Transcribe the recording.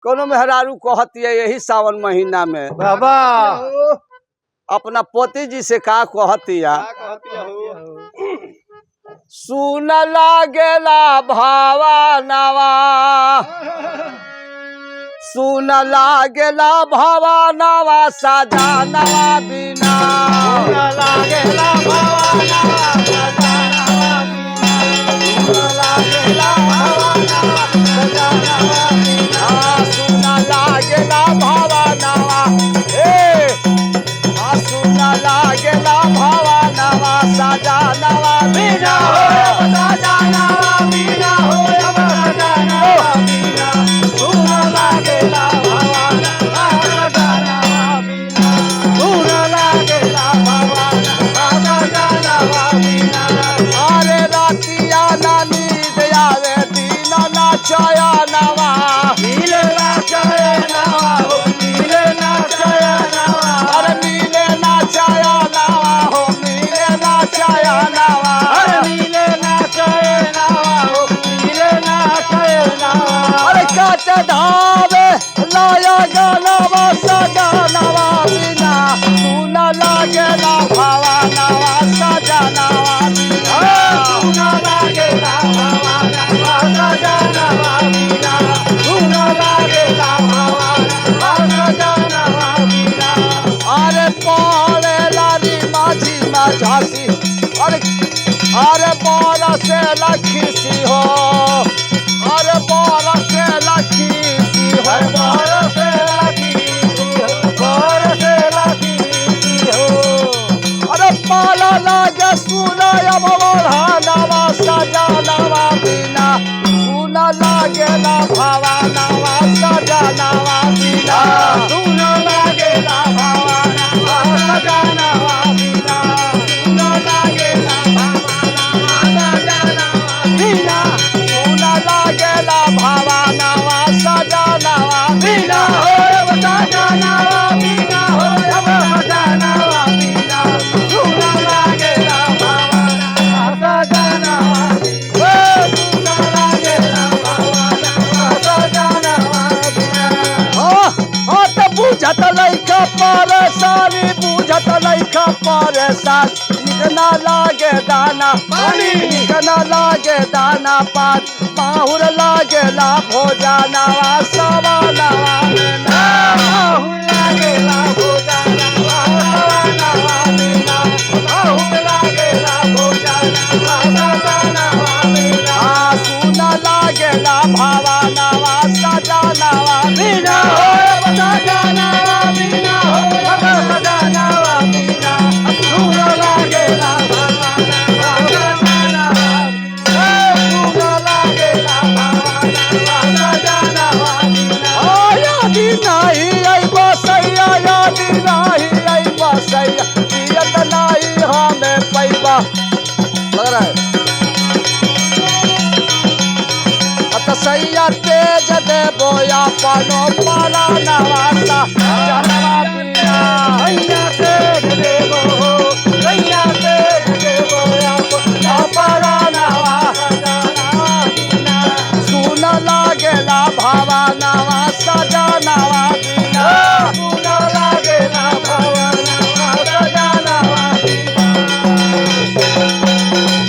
कोनो मेहरारू कहती है यही सावन महीना में बाबा अपना पति जी से का कहती है सुन लागेला भावनवा सुन लागेला भावनवा सजनवा बिना लागेला भावनवा सजनवा लागेला भावनवा सजनवा सुन लागेला भावनवा सुन लागेला भावनवा सजनवा बिना सजनवा बिना हो सजनवा बिना सुन लागेला भावनवा सजनवा बिना सुन लागेला भावनवा सजनवा बिना अरे रातिया ना नींद आवे दिन ना चयनवा मिले ना चयनवा हो मिले ना चयनवा अरे मिले ना चयनवा हो मिले ना चयनवा अरे मिले ना चयनवा हो मिले ना चयनवा अरे कट धावे लाया गनवा सजनवा बिना सुन लागेला भावनवा सजनवा बिना सुन लागेला भावनवा सजनवा बिना सुन लागेला भावनवा सजनवा बिना अरे पाले लारी माझी माझासी अरे बाला से लखीसी हो अरे बाला से लखीसी हो बार से लगी बार से लगी हो अरे पाला लागे सुनाया भवनवा सजनवा बिना सुन लागेला भावनवा सजनवा बिना सुन लागेला भावनवा सजनवा बिना सुन लागेला भावनवा सजनवा बिना सुन लागेला भावनवा सजनवा बिना हो सजनवा बिना हो सजनवा बिना सुन लागेला भावनवा सजनवा सुन लागेला भावनवा सजनवा बिना तो बुझत लैका परेशानी बुझत लैका परेशान निकना लागे दाना पानी निकना लागे दाना पान माहुर लागेला भोजनवा सवनवा बाहु लागेला भोजनवा सजनवा बिना बाहु लागेला भोजनवा सजनवा बिना सुन लागेला भावनवा सजनवा बिना हो सजनवा बिना हो सजनवा बिना सुन लागेला भावनवा सजनवा सुन लागेला भावनवा सजनवा बिना यदि नहीं आई बसैया यदि नहीं आई बसैया पियत नहीं हमें पैबा सैया तेज देबो अपनो पाला नवासा जनवा बिना भैया तेज देवो भैया तेज देवो अपना परानवा सजनवा बिना सुन लागेला भावनवा सजनवा